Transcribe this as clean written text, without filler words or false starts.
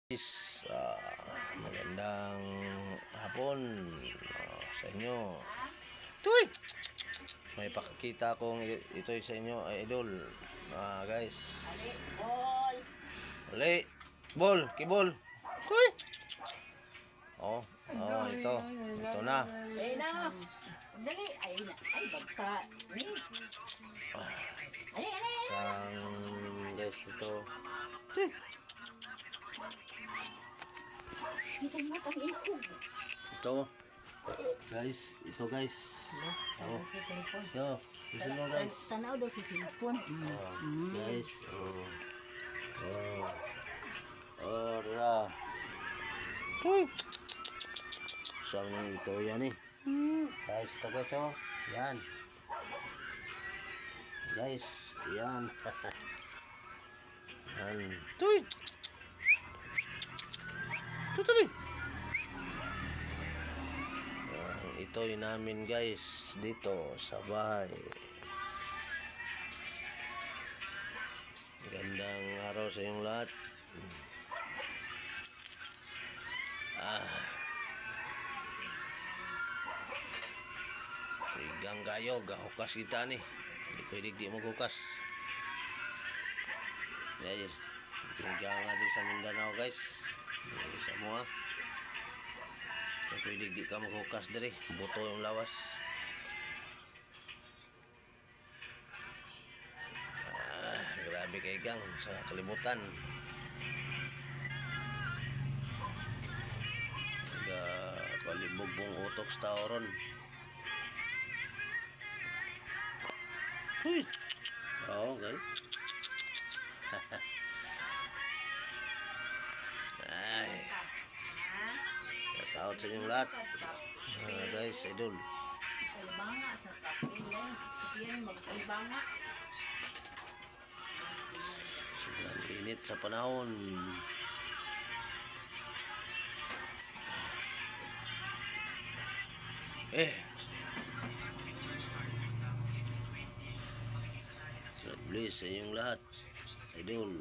Guys, magandang hapon sa inyo. Tuy! May pakikita akong ito sa inyo, idol. Guys. Ali, bol, kibol. Tuy! Ito. Ito na. Ay na. Dali. Ay na. Ay, bagta. Ay. Guys, ito. Tuy! Ito mo ang ikog. Ito. Guys, ito guys. Yo, listen mo guys. Tanaw daw si cellphone. Guys, ora. Uy. Saan nang ito yan eh? Guys, ito guys yan. Guys, yan. Yan. Tuy. Tutuloy. Ito yung namin guys dito sa bahay. Gandang araw sa inyong lahat. Igang kayo, gahukas kita ni. Hindi pwede di maghukas. Guys, tinggal nga din sa Mindanao guys. Sa mga pwede di ka maghukas diri, buto yung lawas. Grabe kay gang sa kalibutan. Palibog mong utok sa taoron. Uy! Okay. Ay. Shoutout sa inyong lahat. Guys, idol. Banga sa kapilay. Yan mag-ibanga. Sobrang init sa panahon. God bless sa inyong lahat. Idol.